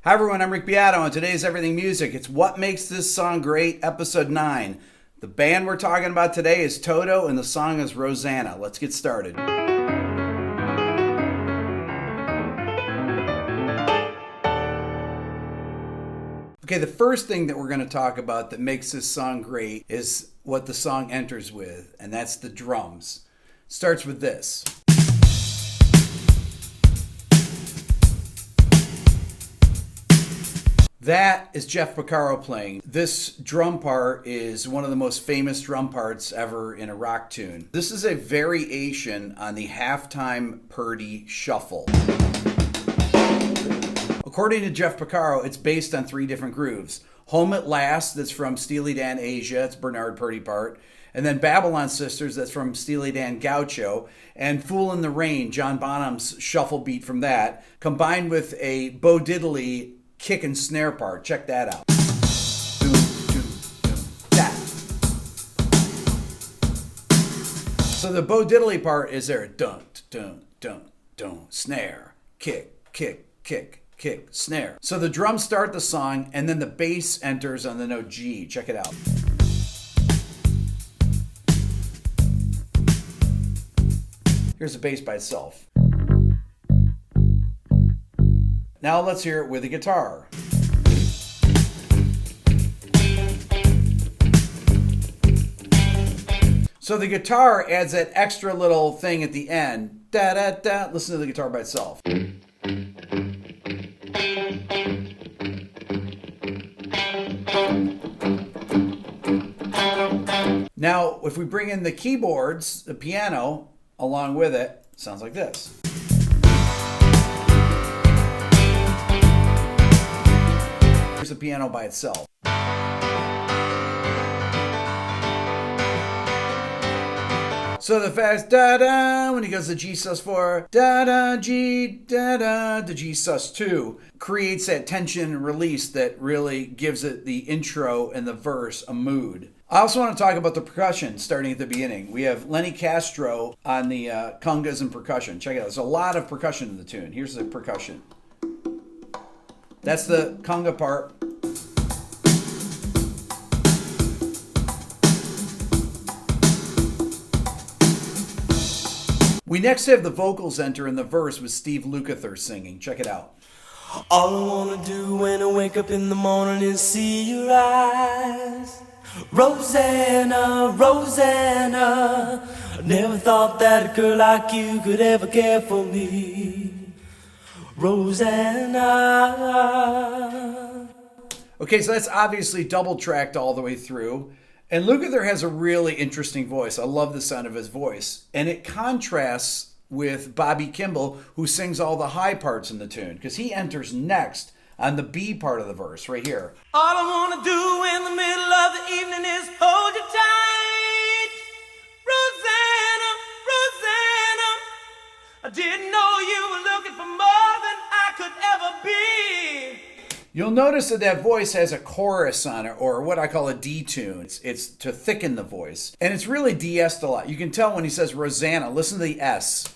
Hi everyone, I'm Rick Beato, and today's Everything Music. It's What Makes This Song Great, Episode 9. The band we're talking about today is Toto, and the song is Rosanna. Let's get started. Okay, the first thing that we're going to talk about that makes this song great is what the song enters with, and that's the drums. It starts with this. That is Jeff Porcaro playing. This drum part is one of the most famous drum parts ever in a rock tune. This is a variation on the halftime Purdy shuffle. According to Jeff Porcaro, it's based on 3 different grooves. Home at Last, that's from Steely Dan Asia, it's Bernard Purdy part. And then Babylon Sisters, that's from Steely Dan Gaucho. And Fool in the Rain, John Bonham's shuffle beat from that, combined with a Bo Diddley kick and snare part. Check that out. Doom, doom, doom, that. So the Bo Diddley part is there. Dun, dun, dun, dun, snare, kick, kick, kick, kick, snare. So the drums start the song, and then the bass enters on the note G. Check it out. Here's the bass by itself. Now let's hear it with the guitar. So the guitar adds that extra little thing at the end. Da da da. Listen to the guitar by itself. Now, if we bring in the keyboards, the piano, along with it, sounds like this. Here's the piano by itself. So the fast da-da, when he goes to G sus4, da-da, G, da-da, to G sus2, creates that tension and release that really gives it the intro and the verse a mood. I also want to talk about the percussion starting at the beginning. We have Lenny Castro on the congas and percussion. Check it out. There's a lot of percussion in the tune. Here's the percussion. That's the conga part. We next have the vocals enter in the verse with Steve Lukather singing. Check it out. All I wanna do when I wake up in the morning is see your eyes. Rosanna, Rosanna, I never thought that a girl like you could ever care for me. Rosanna. Okay, so that's obviously double tracked all the way through. And Lukather has a really interesting voice. I love the sound of his voice. And it contrasts with Bobby Kimball, who sings all the high parts in the tune, because he enters next on the B part of the verse, right here. All I wanna do in the middle of the evening is hold you tight. Rosanna, Rosanna, I didn't know you were looking for more than I could ever be. You'll notice that that voice has a chorus on it, or what I call a D-tune. It's to thicken the voice. And it's really de-essed a lot. You can tell when he says Rosanna. Listen to the S.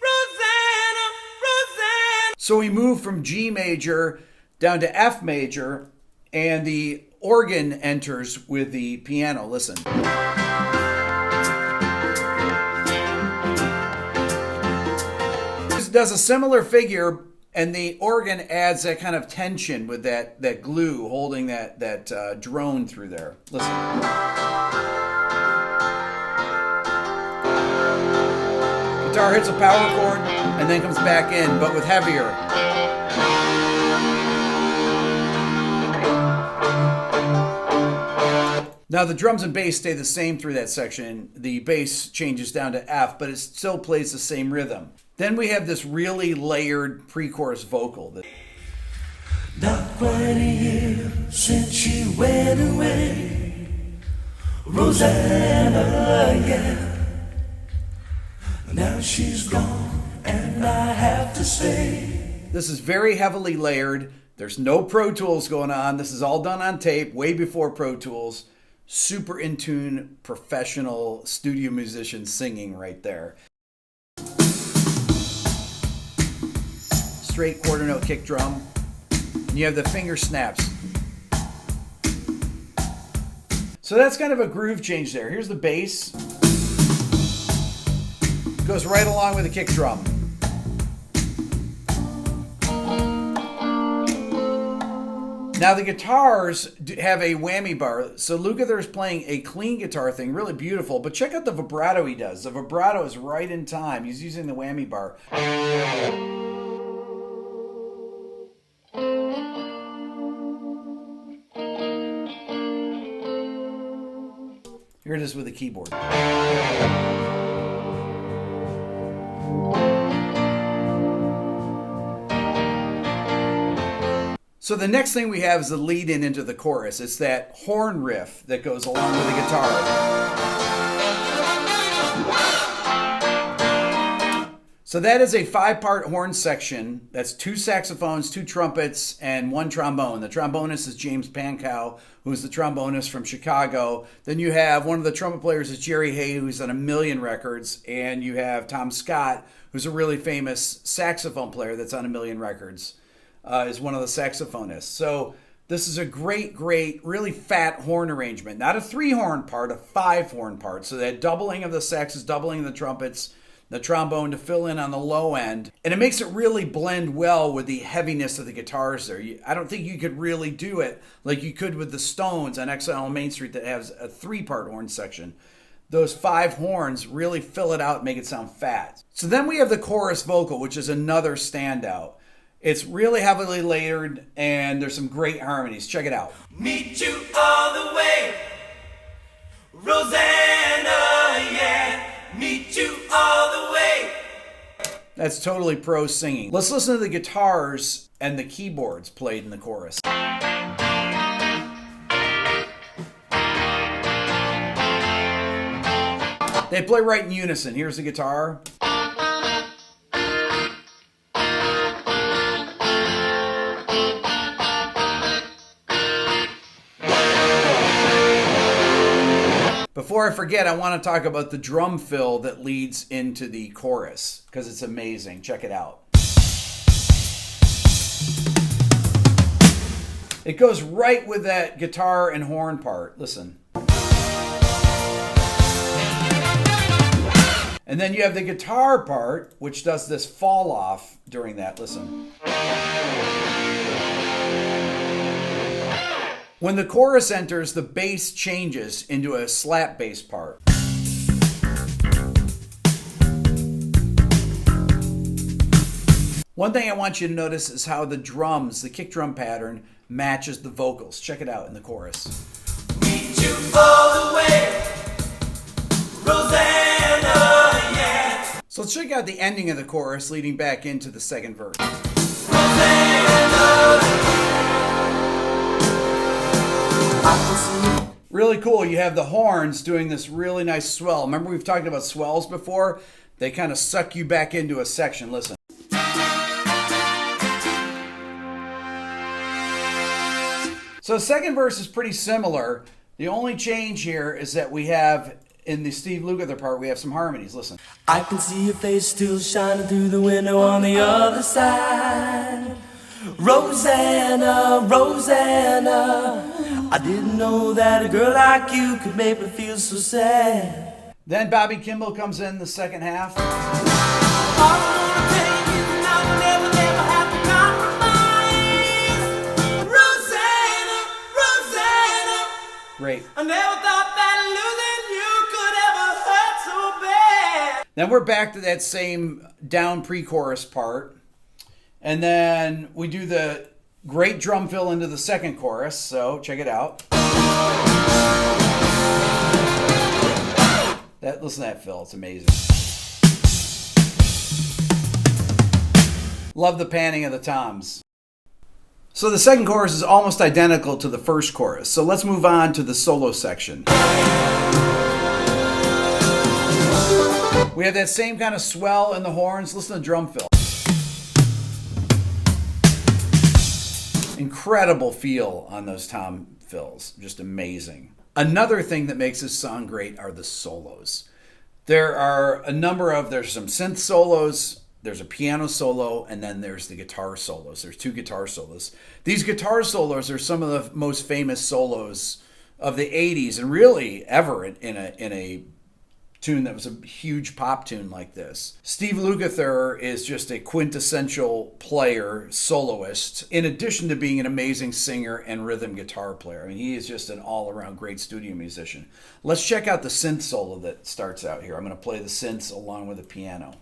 Rosanna, Rosanna. So we move from G major down to F major, and the organ enters with the piano. Listen. This does a similar figure, and the organ adds that kind of tension with that glue holding that drone through there. Listen. Guitar hits a power chord and then comes back in, but with heavier. Now the drums and bass stay the same through that section. The bass changes down to F, but it still plays the same rhythm. Then we have this really layered pre-chorus vocal. Not quite a year since she went away, Rosanna, yeah. Now she's gone and I have to say. This is very heavily layered. There's no Pro Tools going on. This is all done on tape way before Pro Tools. Super in tune, professional studio musician singing right there. Straight quarter note kick drum. And you have the finger snaps. So that's kind of a groove change there. Here's the bass. Goes right along with the kick drum. Now the guitars have a whammy bar. So Lukather is playing a clean guitar thing, really beautiful. But check out the vibrato he does. The vibrato is right in time. He's using the whammy bar. Here it is with the keyboard. So the next thing we have is the lead in into the chorus. It's that horn riff that goes along with the guitar. So that is a 5-part horn section. That's 2 saxophones, 2 trumpets, and 1 trombone. The trombonist is James Pankow, who's the trombonist from Chicago. Then you have one of the trumpet players is Jerry Hay, who's on 1,000,000 records. And you have Tom Scott, who's a really famous saxophone player that's on 1,000,000 records. Is one of the saxophonists. So this is a great, really fat horn arrangement. Not a 3-horn part, a 5-horn part. So that doubling of the saxes, doubling the trumpets, the trombone to fill in on the low end. And it makes it really blend well with the heaviness of the guitars there. I don't think you could really do it like you could with the Stones on Exile on Main Street that has a 3-part horn section. Those 5 horns really fill it out and make it sound fat. So then we have the chorus vocal, which is another standout. It's really heavily layered, and there's some great harmonies. Check it out. Meet you all the way, Rosanna, yeah. Meet you all the way. That's totally pro singing. Let's listen to the guitars and the keyboards played in the chorus. They play right in unison. Here's the guitar. Before I forget, I want to talk about the drum fill that leads into the chorus because it's amazing. Check it out. It goes right with that guitar and horn part. Listen. And then you have the guitar part, which does this fall off during that. Listen. When the chorus enters, the bass changes into a slap bass part. One thing I want you to notice is how the drums, the kick drum pattern, matches the vocals. Check it out in the chorus. Meet you all the way, Rosanna, yeah. So let's check out the ending of the chorus leading back into the second verse. Really cool. You have the horns doing this really nice swell. Remember we've talked about swells before? They kind of suck you back into a section. Listen. So the second verse is pretty similar. The only change here is that we have, in the Steve Lukather part, we have some harmonies. Listen. I can see your face still shining through the window on the other side. Rosanna, Rosanna, I didn't know that a girl like you could make me feel so sad. Then Bobby Kimball comes in the second half. Rosanna, Rosanna, Great. I never thought that losing you could ever hurt so bad. Then we're back to that same down pre-chorus part. And then we do the great drum fill into the second chorus. So check it out. Listen to that fill. It's amazing. Love the panning of the toms. So the second chorus is almost identical to the first chorus. So let's move on to the solo section. We have that same kind of swell in the horns. Listen to the drum fill. Incredible feel on those tom fills. Just amazing. Another thing that makes this song great are the solos. There's some synth solos, There's a piano solo, and then there's the guitar solos. There's 2 guitar solos. These guitar solos are some of the most famous solos of the 80s, and really ever in a tune that was a huge pop tune like this. Steve Lukather is just a quintessential player, soloist, in addition to being an amazing singer and rhythm guitar player. I mean, he is just an all-around great studio musician. Let's check out the synth solo that starts out here. I'm going to play the synths along with the piano.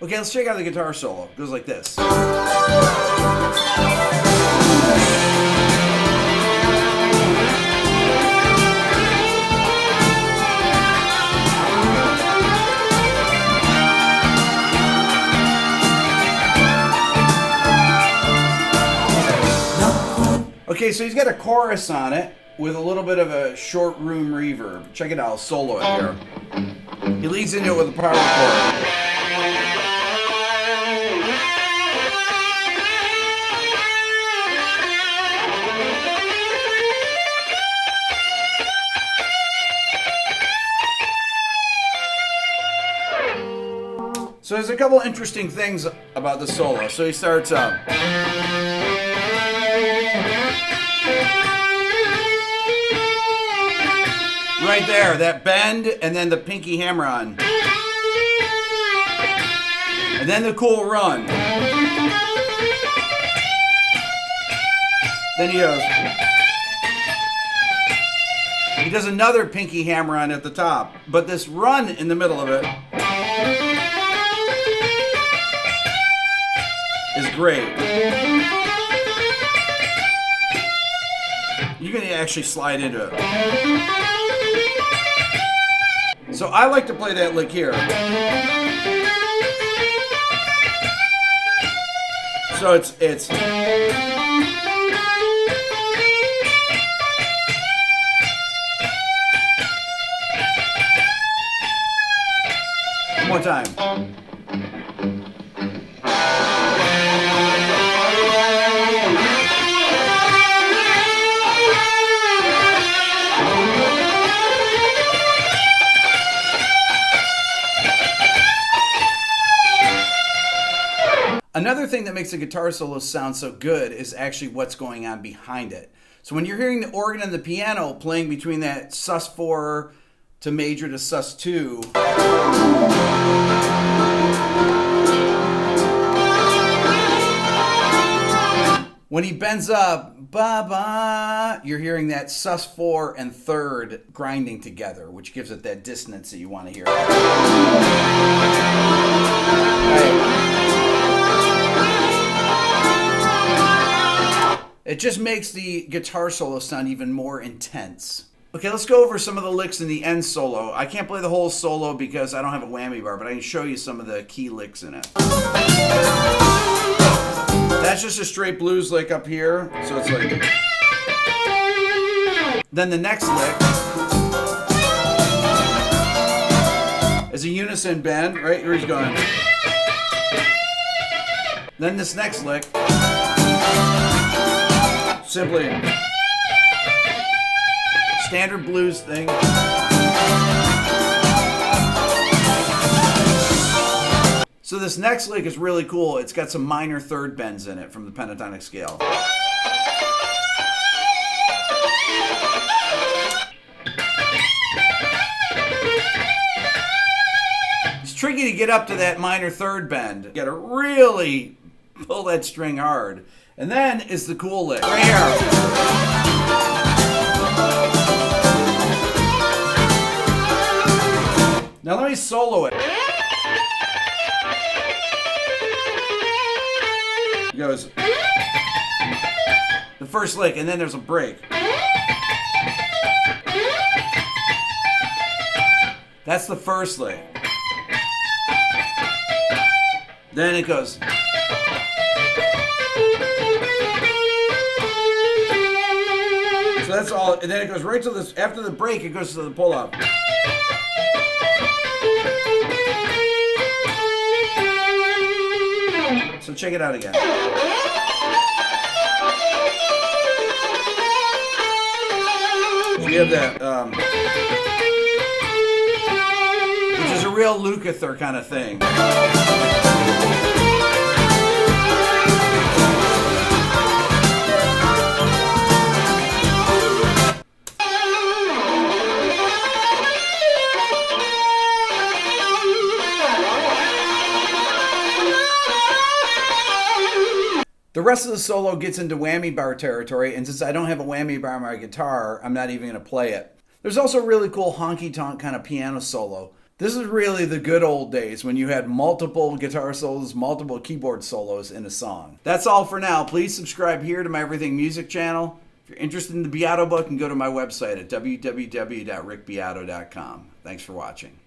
Okay, let's check out the guitar solo. It goes like this. Okay, so he's got a chorus on it with a little bit of a short room reverb. Check it out, I'll solo it here. He leads into it with a power chord. So there's a couple interesting things about the solo. So he starts right there, that bend, and then the pinky hammer on. And then the cool run. Then he goes. He does another pinky hammer on at the top. But this run in the middle of it is great. You can actually slide into it. So I like to play that lick here. So it's one more time. Another thing that makes a guitar solo sound so good is actually what's going on behind it. So when you're hearing the organ and the piano playing between that sus4 to major to sus2, when he bends up, ba-ba, you're hearing that sus4 and third grinding together, which gives it that dissonance that you want to hear. It just makes the guitar solo sound even more intense. Okay, let's go over some of the licks in the end solo. I can't play the whole solo because I don't have a whammy bar, but I can show you some of the key licks in it. That's just a straight blues lick up here, so it's like... Then the next lick is a unison bend, right? Here he's going. Then this next lick, simply standard blues thing. So this next lick is really cool. It's got some minor third bends in it from the pentatonic scale. It's tricky to get up to that minor third bend. You gotta really pull that string hard. And then is the cool lick right here. Now let me solo it. It goes the first lick, and then there's a break. That's the first lick. Then it goes. So that's all. And then it goes right to this. After the break, it goes to the pull-up. So check it out again. We have that, which is a real Lukather kind of thing. The rest of the solo gets into whammy bar territory, and since I don't have a whammy bar on my guitar, I'm not even going to play it. There's also a really cool honky-tonk kind of piano solo. This is really the good old days when you had multiple guitar solos, multiple keyboard solos in a song. That's all for now. Please subscribe here to my Everything Music channel. If you're interested in the Beato Book, you can go to my website at www.rickbeato.com. Thanks for watching.